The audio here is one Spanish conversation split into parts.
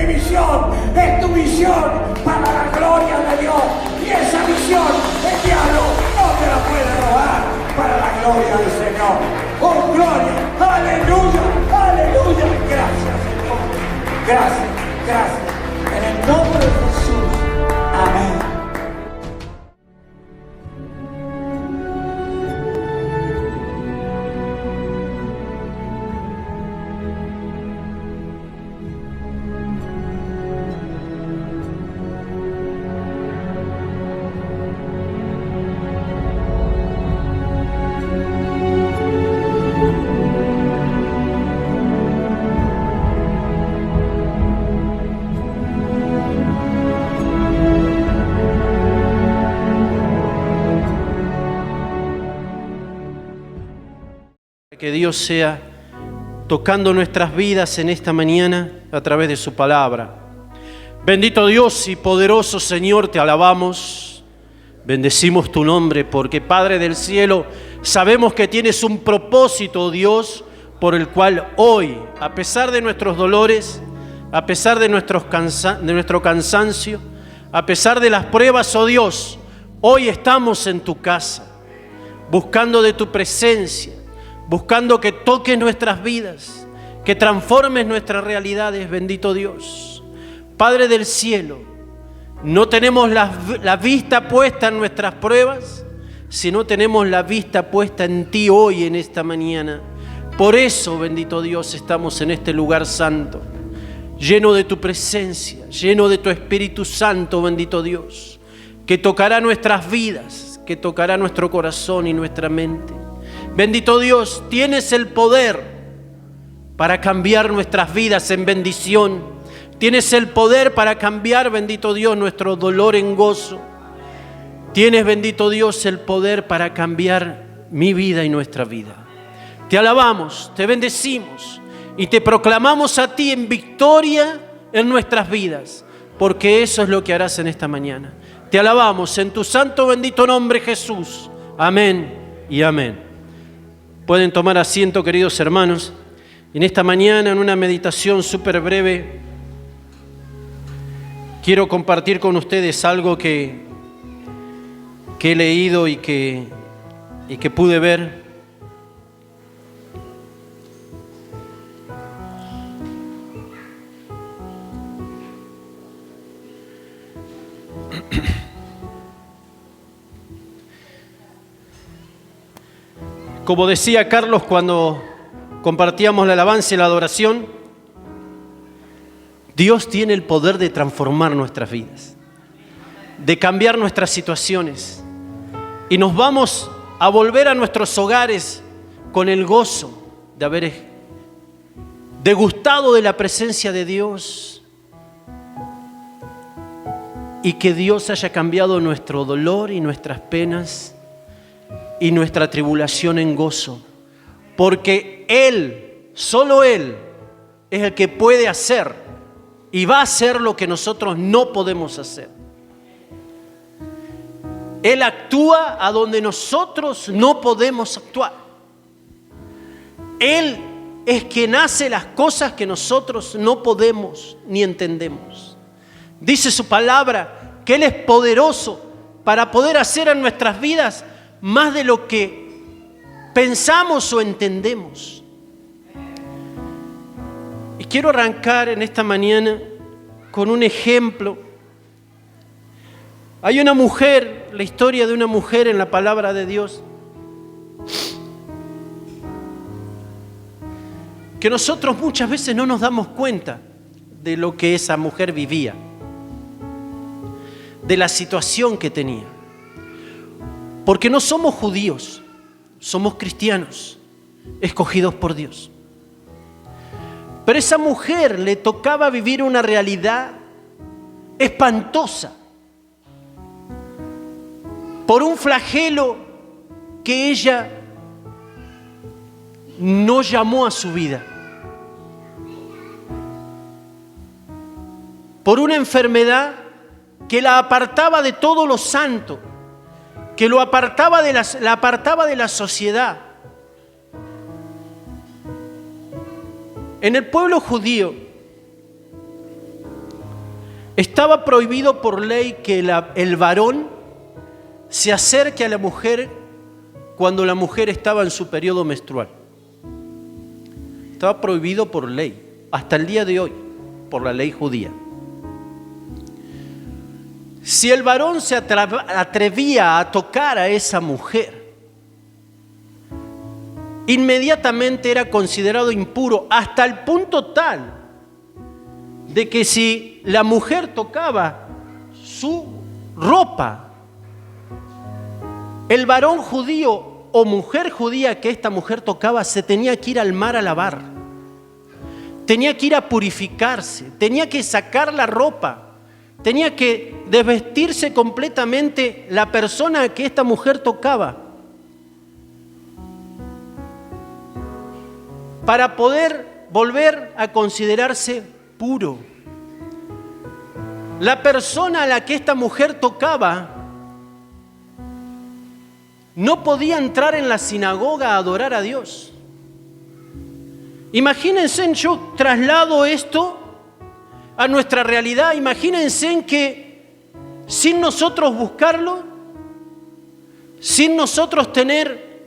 mi visión, es tu visión para la gloria de Dios. Y esa visión el diablo no te la puede robar para la gloria del Señor. ¡Oh, gloria! ¡Aleluya! ¡Aleluya! Gracias, Señor. Gracias, gracias. En el nombre de Jesús. Amén. Que Dios sea tocando nuestras vidas en esta mañana a través de su palabra. Bendito Dios y poderoso Señor, te alabamos, bendecimos tu nombre, porque Padre del cielo, sabemos que tienes un propósito, Dios, por el cual hoy, a pesar de nuestros dolores, a pesar de nuestro cansancio, a pesar de las pruebas, oh Dios, hoy estamos en tu casa, buscando de tu presencia, buscando que toques nuestras vidas, que transformes nuestras realidades, bendito Dios. Padre del cielo, no tenemos la vista puesta en nuestras pruebas, sino tenemos la vista puesta en ti hoy, en esta mañana. Por eso, bendito Dios, estamos en este lugar santo, lleno de tu presencia, lleno de tu Espíritu Santo, bendito Dios, que tocará nuestras vidas, que tocará nuestro corazón y nuestra mente. Bendito Dios, tienes el poder para cambiar nuestras vidas en bendición. Tienes el poder para cambiar, bendito Dios, nuestro dolor en gozo. Tienes, bendito Dios, el poder para cambiar mi vida y nuestra vida. Te alabamos, te bendecimos y te proclamamos a ti en victoria en nuestras vidas, porque eso es lo que harás en esta mañana. Te alabamos en tu santo bendito nombre, Jesús. Amén y amén. Pueden tomar asiento, queridos hermanos. En esta mañana, en una meditación súper breve, quiero compartir con ustedes algo que he leído y que pude ver. Como decía Carlos cuando compartíamos la alabanza y la adoración, Dios tiene el poder de transformar nuestras vidas, de cambiar nuestras situaciones. Y nos vamos a volver a nuestros hogares con el gozo de haber degustado de la presencia de Dios y que Dios haya cambiado nuestro dolor y nuestras penas y nuestra tribulación en gozo, porque Él, solo Él, es el que puede hacer y va a hacer lo que nosotros no podemos hacer. Él actúa a donde nosotros no podemos actuar. Él es quien hace las cosas que nosotros no podemos ni entendemos. Dice su palabra que Él es poderoso para poder hacer en nuestras vidas más de lo que pensamos o entendemos. Y quiero arrancar en esta mañana con un ejemplo. Hay una mujer, la historia de una mujer en la palabra de Dios, que nosotros muchas veces no nos damos cuenta de lo que esa mujer vivía, de la situación que tenía. Porque no somos judíos, somos cristianos, escogidos por Dios. Pero a esa mujer le tocaba vivir una realidad espantosa por un flagelo que ella no llamó a su vida, por una enfermedad que la apartaba de todo lo santo, que la apartaba de la sociedad. En el pueblo judío, Estaba prohibido por ley que el varón se acerque a la mujer cuando la mujer estaba en su periodo menstrual. Estaba prohibido por ley, hasta el día de hoy, por la ley judía. Si el varón se atrevía a tocar a esa mujer, inmediatamente era considerado impuro, hasta el punto tal de que si la mujer tocaba su ropa, el varón judío o mujer judía que esta mujer tocaba se tenía que ir al mar a lavar, tenía que ir a purificarse, tenía que sacar la ropa, tenía que desvestirse completamente la persona que esta mujer tocaba para poder volver a considerarse puro. La persona a la que esta mujer tocaba no podía entrar en la sinagoga a adorar a Dios. Imagínense, yo traslado esto a nuestra realidad. Imagínense en que sin nosotros buscarlo, sin nosotros tener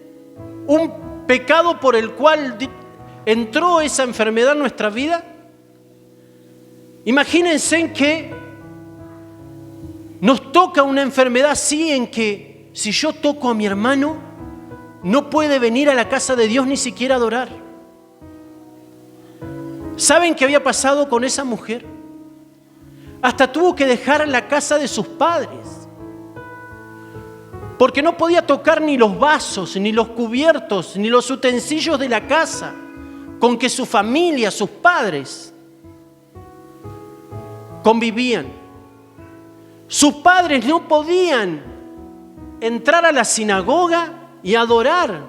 un pecado por el cual entró esa enfermedad en nuestra vida, imagínense en que nos toca una enfermedad así, en que si yo toco a mi hermano, no puede venir a la casa de Dios ni siquiera adorar. ¿Saben qué había pasado con esa mujer? Hasta tuvo que dejar la casa de sus padres, porque no podía tocar ni los vasos, ni los cubiertos, ni los utensilios de la casa con que su familia, sus padres convivían. Sus padres no podían entrar a la sinagoga y adorar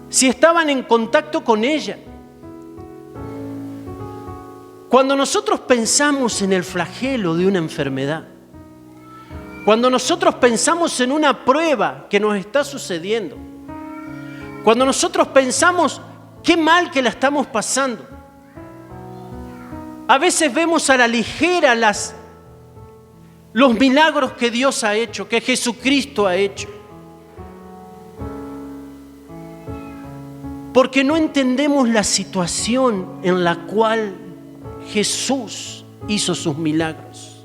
si estaban en contacto con ella. Cuando nosotros pensamos en el flagelo de una enfermedad, cuando nosotros pensamos en una prueba que nos está sucediendo, cuando nosotros pensamos qué mal que la estamos pasando, a veces vemos a la ligera los milagros que Dios ha hecho, que Jesucristo ha hecho, porque no entendemos la situación en la cual Jesús hizo sus milagros.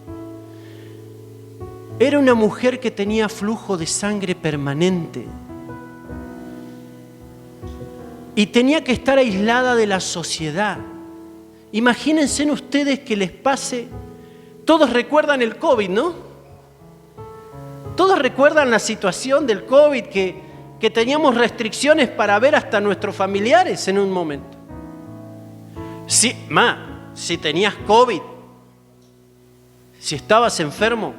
Era una mujer que tenía flujo de sangre permanente y tenía que estar aislada de la sociedad. Imagínense ustedes que les pase. Todos recuerdan el COVID, ¿no? Todos recuerdan la situación del COVID, que teníamos restricciones para ver hasta nuestros familiares en un momento. Si tenías COVID, si estabas enfermo,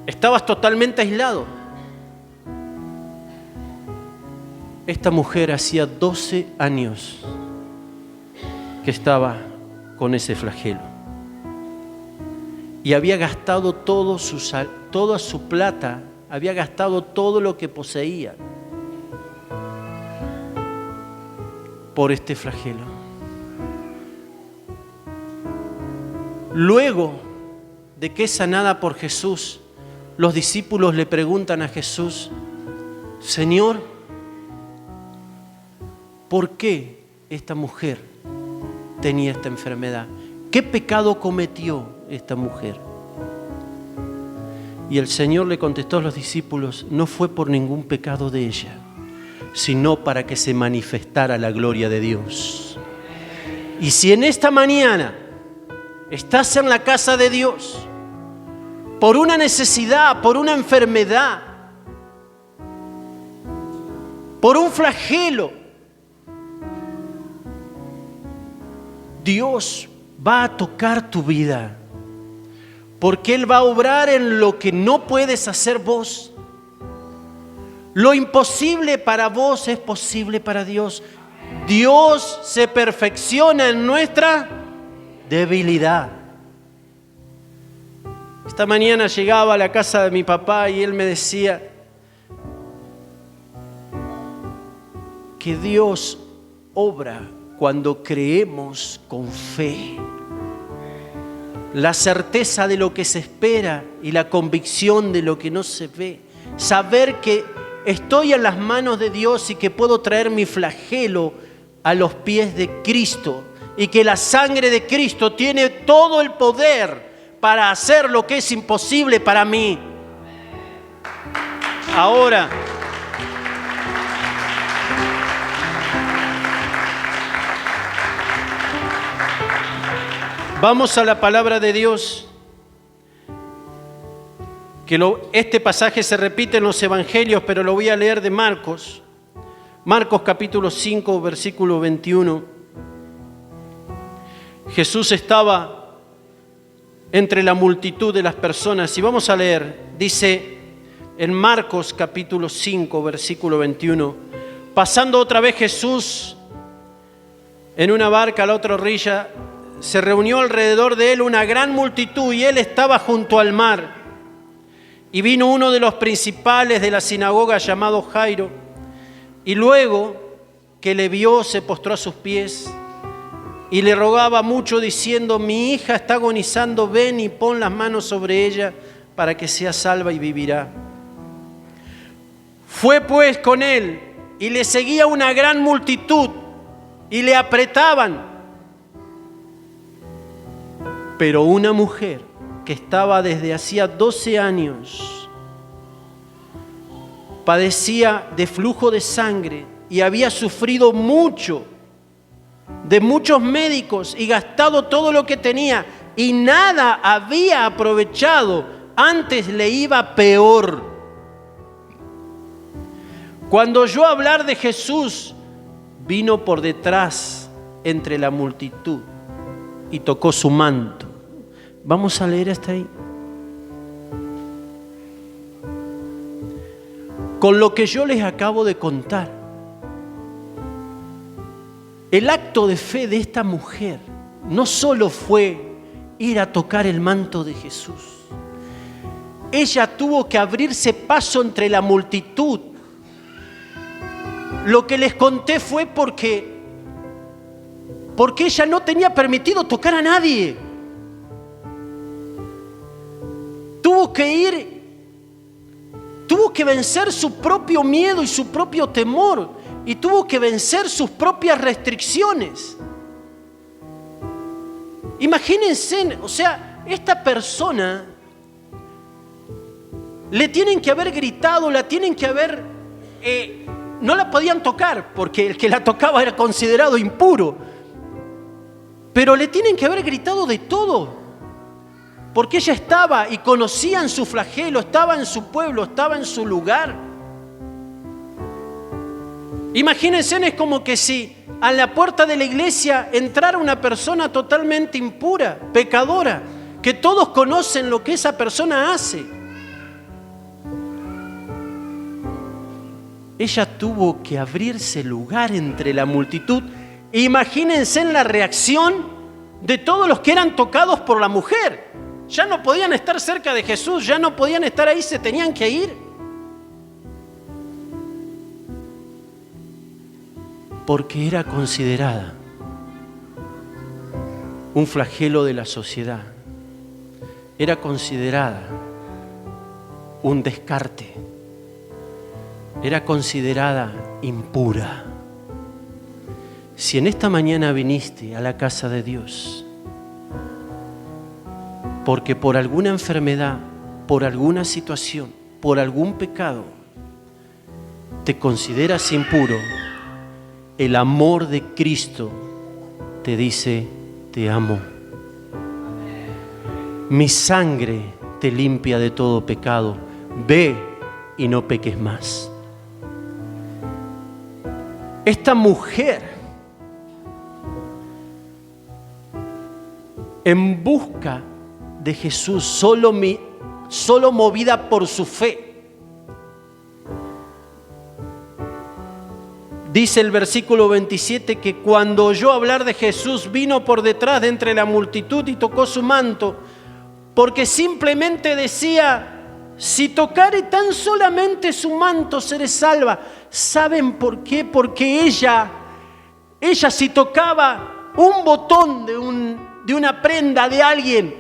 estabas totalmente aislado. Esta mujer hacía 12 años que estaba con ese flagelo y había gastado toda su plata, había gastado todo lo que poseía por este flagelo. Luego de que es sanada por Jesús, los discípulos le preguntan a Jesús: Señor, ¿por qué esta mujer tenía esta enfermedad? ¿Qué pecado cometió esta mujer? Y el Señor le contestó a los discípulos: no fue por ningún pecado de ella, sino para que se manifestara la gloria de Dios. Y si en esta mañana estás en la casa de Dios por una necesidad, por una enfermedad, por un flagelo, Dios va a tocar tu vida, porque Él va a obrar en lo que no puedes hacer vos. Lo imposible para vos es posible para Dios. Dios se perfecciona en nuestra debilidad. Esta mañana llegaba a la casa de mi papá y él me decía que Dios obra cuando creemos con fe. la certeza de lo que se espera y la convicción de lo que no se ve. Saber que estoy en las manos de Dios y que puedo traer mi flagelo a los pies de Cristo y que la sangre de Cristo tiene todo el poder para hacer lo que es imposible para mí. Ahora, vamos a la palabra de Dios, este pasaje se repite en los evangelios, pero lo voy a leer de Marcos. Marcos capítulo 5, versículo 21. Jesús estaba entre la multitud de las personas y vamos a leer, dice en Marcos capítulo 5, versículo 21, pasando otra vez Jesús en una barca a la otra orilla, se reunió alrededor de él una gran multitud y él estaba junto al mar. Y vino uno de los principales de la sinagoga llamado Jairo, y luego que le vio se postró a sus pies y le rogaba mucho diciendo: mi hija está agonizando, ven y pon las manos sobre ella para que sea salva y vivirá. Fue pues con él y le seguía una gran multitud y le apretaban. Pero una mujer que estaba desde hacía 12 años, padecía de flujo de sangre y había sufrido mucho de muchos médicos y gastado todo lo que tenía y nada había aprovechado, antes le iba peor. Cuando oyó hablar de Jesús, vino por detrás entre la multitud y tocó su manto. Vamos a leer hasta ahí. Con lo que yo les acabo de contar, el acto de fe de esta mujer no solo fue ir a tocar el manto de Jesús. Ella tuvo que abrirse paso entre la multitud. Lo que les conté fue porque ella no tenía permitido tocar a nadie. Tuvo que vencer su propio miedo y su propio temor, y tuvo que vencer sus propias restricciones. Imagínense, o sea, esta persona le tienen que haber gritado, la tienen que haber, no la podían tocar porque el que la tocaba era considerado impuro, pero le tienen que haber gritado de todo. Porque ella estaba y conocían su flagelo, estaba en su pueblo, estaba en su lugar. Imagínense, es como que si a la puerta de la iglesia entrara una persona totalmente impura, pecadora, que todos conocen lo que esa persona hace. Ella tuvo que abrirse lugar entre la multitud. Imagínense en la reacción de todos los que eran tocados por la mujer. Ya no podían estar cerca de Jesús, ya no podían estar ahí, se tenían que ir. Porque era considerada un flagelo de la sociedad. Era considerada un descarte. Era considerada impura. Si en esta mañana viniste a la casa de Dios, porque por alguna enfermedad, por alguna situación, por algún pecado, te consideras impuro, el amor de Cristo te dice: te amo. Mi sangre te limpia de todo pecado. Ve y no peques más. Esta mujer, en busca de Jesús, solo movida por su fe. Dice el versículo 27 que cuando oyó hablar de Jesús, vino por detrás de entre la multitud y tocó su manto, porque simplemente decía: si tocare tan solamente su manto, seré salva. ¿Saben por qué? Porque ella si tocaba un botón de una prenda de alguien,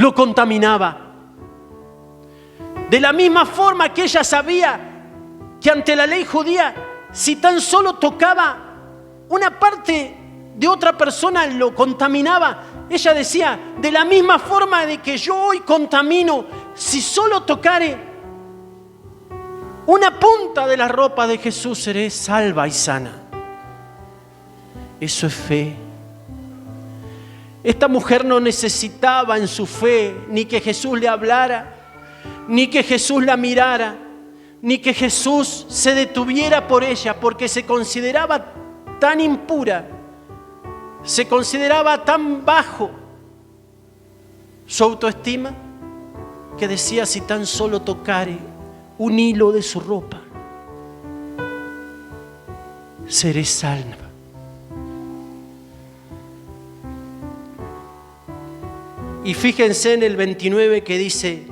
lo contaminaba. De la misma forma que ella sabía que ante la ley judía, si tan solo tocaba una parte de otra persona lo contaminaba, ella decía, de la misma forma de que yo hoy contamino, si solo tocare una punta de la ropa de Jesús, seré salva y sana. Eso es fe. Esta mujer no necesitaba en su fe ni que Jesús le hablara, ni que Jesús la mirara, ni que Jesús se detuviera por ella, porque se consideraba tan impura, se consideraba tan bajo su autoestima, que decía, si tan solo tocare un hilo de su ropa, seré salva. Y fíjense en el 29 que dice,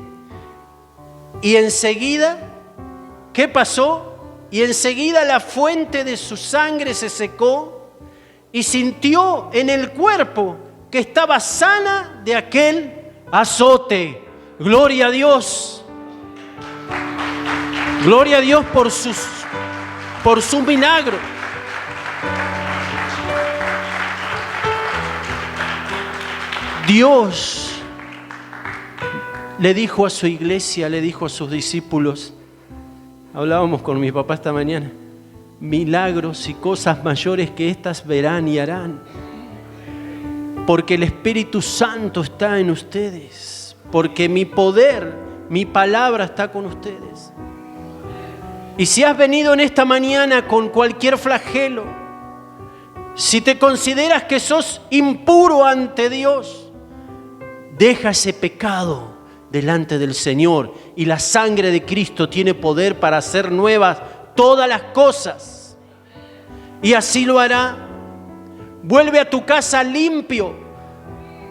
y enseguida, ¿qué pasó? Y enseguida la fuente de su sangre se secó y sintió en el cuerpo que estaba sana de aquel azote. Gloria a Dios. Gloria a Dios por su milagro. Dios le dijo a su iglesia, le dijo a sus discípulos, hablábamos con mi papá esta mañana, milagros y cosas mayores que estas verán y harán, porque el Espíritu Santo está en ustedes, porque mi poder, mi palabra está con ustedes. Y si has venido en esta mañana con cualquier flagelo, si te consideras que sos impuro ante Dios, deja ese pecado delante del Señor, y la sangre de Cristo tiene poder para hacer nuevas todas las cosas, y así lo hará. Vuelve a tu casa limpio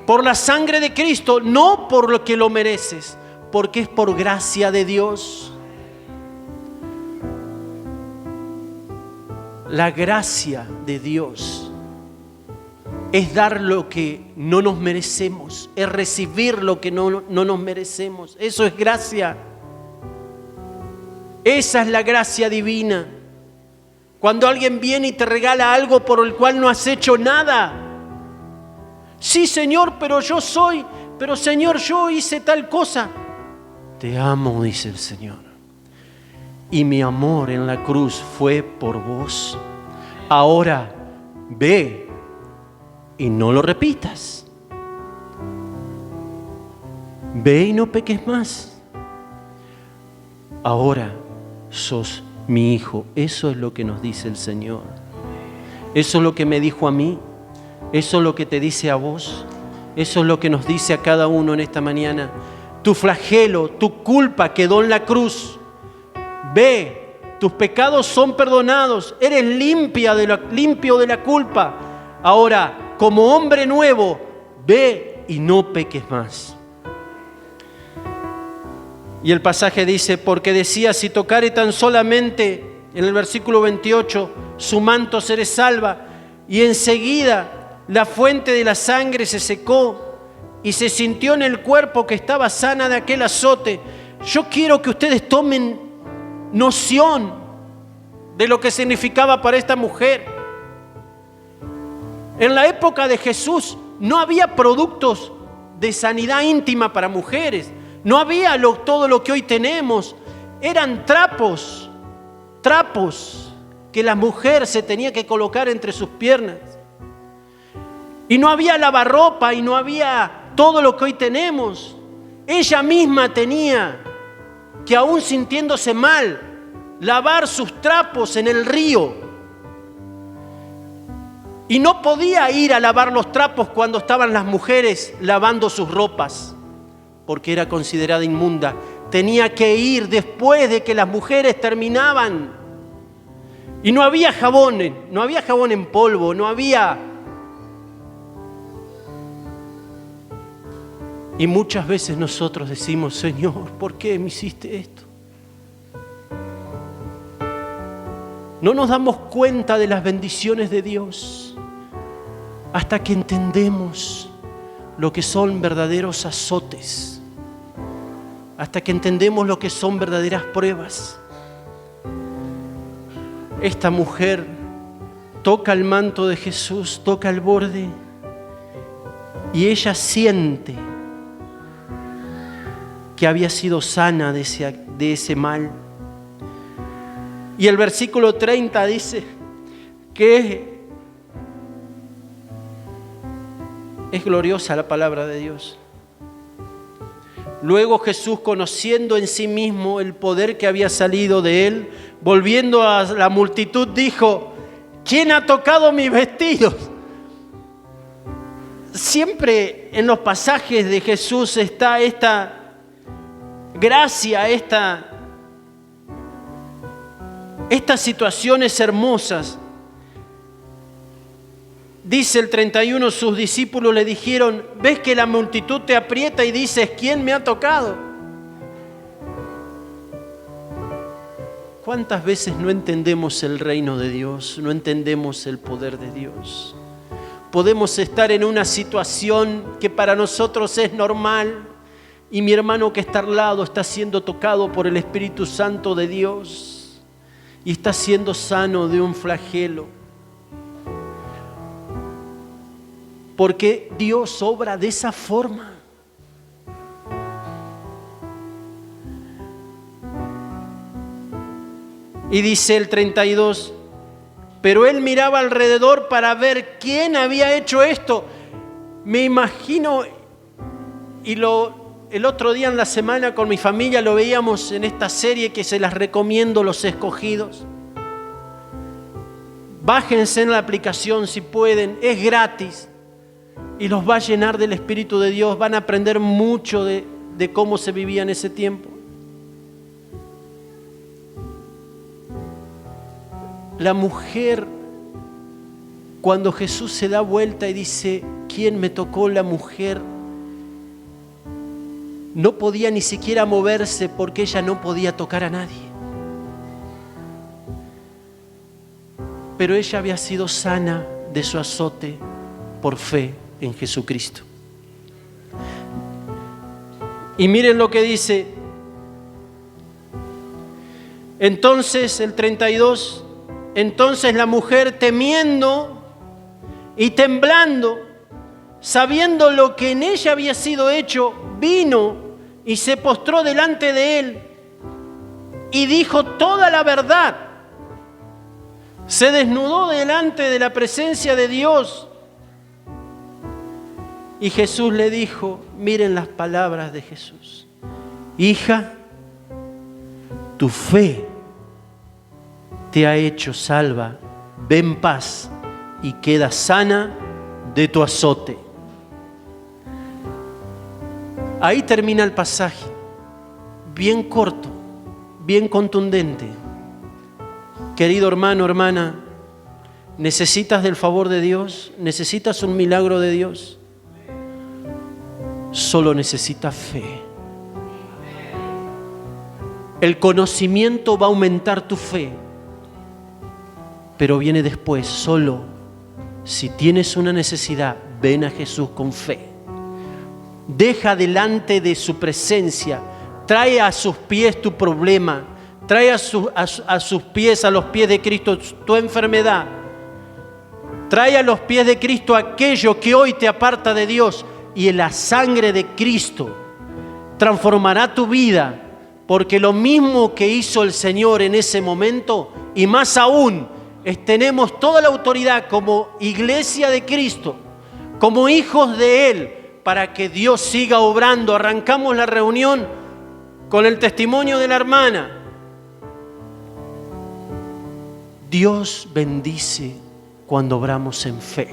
por la sangre de Cristo, no por lo que lo mereces, porque es por gracia de Dios. La gracia de Dios es dar lo que no nos merecemos, es recibir lo que no nos merecemos. Eso es gracia. Esa es la gracia divina. Cuando alguien viene y te regala algo por el cual no has hecho nada. Sí, Señor, pero Señor, yo hice tal cosa. Te amo, dice el Señor. Y mi amor en la cruz fue por vos. Ahora ve y no lo repitas. Ve y no peques más. Ahora sos mi hijo. Eso es lo que nos dice el Señor. Eso es lo que me dijo a mí. Eso es lo que te dice a vos. Eso es lo que nos dice a cada uno en esta mañana. Tu flagelo, tu culpa quedó en la cruz. Ve, tus pecados son perdonados. Eres limpio de la culpa. Ahora, como hombre nuevo, ve y no peques más. Y el pasaje dice, porque decía, si tocare tan solamente, en el versículo 28, su manto seré salva. Y enseguida la fuente de la sangre se secó y se sintió en el cuerpo que estaba sana de aquel azote. Yo quiero que ustedes tomen noción de lo que significaba para esta mujer. En la época de Jesús no había productos de sanidad íntima para mujeres. No había todo lo que hoy tenemos. Eran trapos que la mujer se tenía que colocar entre sus piernas. Y no había lavarropa y no había todo lo que hoy tenemos. Ella misma tenía que, aún sintiéndose mal, lavar sus trapos en el río. Y no podía ir a lavar los trapos cuando estaban las mujeres lavando sus ropas, porque era considerada inmunda. Tenía que ir después de que las mujeres terminaban. Y no había jabón en polvo, no había. Y muchas veces nosotros decimos, Señor, ¿por qué me hiciste esto? No nos damos cuenta de las bendiciones de Dios hasta que entendemos, lo que son verdaderos azotes, hasta que entendemos lo que son verdaderas pruebas. Esta mujer toca el manto de Jesús, toca el borde, y ella siente que había sido sana de ese mal. Y el versículo 30 dice que es gloriosa la palabra de Dios. Luego Jesús, conociendo en sí mismo el poder que había salido de él, volviendo a la multitud, dijo: ¿quién ha tocado mis vestidos? Siempre en los pasajes de Jesús está esta gracia, estas situaciones hermosas. Dice el 31, sus discípulos le dijeron: ¿ves que la multitud te aprieta y dices, ¿quién me ha tocado? ¿Cuántas veces no entendemos el reino de Dios? No entendemos el poder de Dios. Podemos estar en una situación que para nosotros es normal y mi hermano que está al lado está siendo tocado por el Espíritu Santo de Dios y está siendo sano de un flagelo. Porque Dios obra de esa forma. Y dice el 32, pero él miraba alrededor para ver quién había hecho esto. Me imagino, y el otro día en la semana con mi familia lo veíamos en esta serie que se las recomiendo, Los Escogidos. Bájense en la aplicación si pueden, es gratis. Y los va a llenar del Espíritu de Dios. Van a aprender mucho de cómo se vivía en ese tiempo. La mujer, cuando Jesús se da vuelta y dice, ¿quién me tocó? La mujer no podía ni siquiera moverse porque ella no podía tocar a nadie. Pero ella había sido sana de su azote por fe en Jesucristo. Y miren lo que dice. Entonces, el 32, entonces la mujer, temiendo y temblando, sabiendo lo que en ella había sido hecho, vino y se postró delante de él y dijo toda la verdad. Se desnudó delante de la presencia de Dios. Y Jesús le dijo, miren las palabras de Jesús: hija, tu fe te ha hecho salva, ve en paz y queda sana de tu azote. Ahí termina el pasaje, bien corto, bien contundente. Querido hermano, hermana, ¿necesitas del favor de Dios? ¿Necesitas un milagro de Dios? Solo necesitas fe. El conocimiento va a aumentar tu fe, pero viene después. Solo si tienes una necesidad, ven a Jesús con fe. Deja delante de su presencia, trae a sus pies tu problema, trae a sus pies, a los pies de Cristo, tu enfermedad. Trae a los pies de Cristo aquello que hoy te aparta de Dios. Y en la sangre de Cristo transformará tu vida, porque lo mismo que hizo el Señor en ese momento, y más aún, tenemos toda la autoridad como iglesia de Cristo, como hijos de Él, para que Dios siga obrando. Arrancamos la reunión con el testimonio de la hermana. Dios bendice cuando obramos en fe.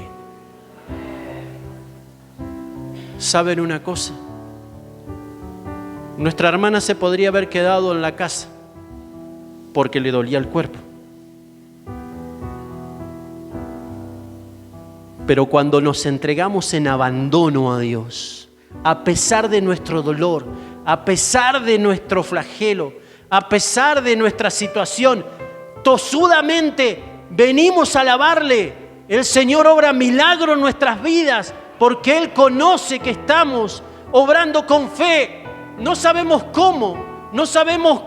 ¿Saben una cosa? Nuestra hermana se podría haber quedado en la casa porque le dolía el cuerpo. Pero cuando nos entregamos en abandono a Dios, a pesar de nuestro dolor, a pesar de nuestro flagelo, a pesar de nuestra situación, tosudamente venimos a alabarle. El Señor obra milagros en nuestras vidas porque Él conoce que estamos obrando con fe. No sabemos cómo, no sabemos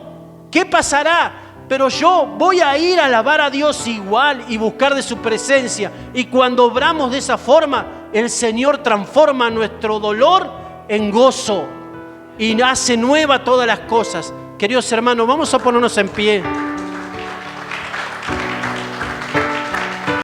qué pasará, pero yo voy a ir a alabar a Dios igual y buscar de su presencia. Y cuando obramos de esa forma, el Señor transforma nuestro dolor en gozo y hace nueva todas las cosas. Queridos hermanos, vamos a ponernos en pie.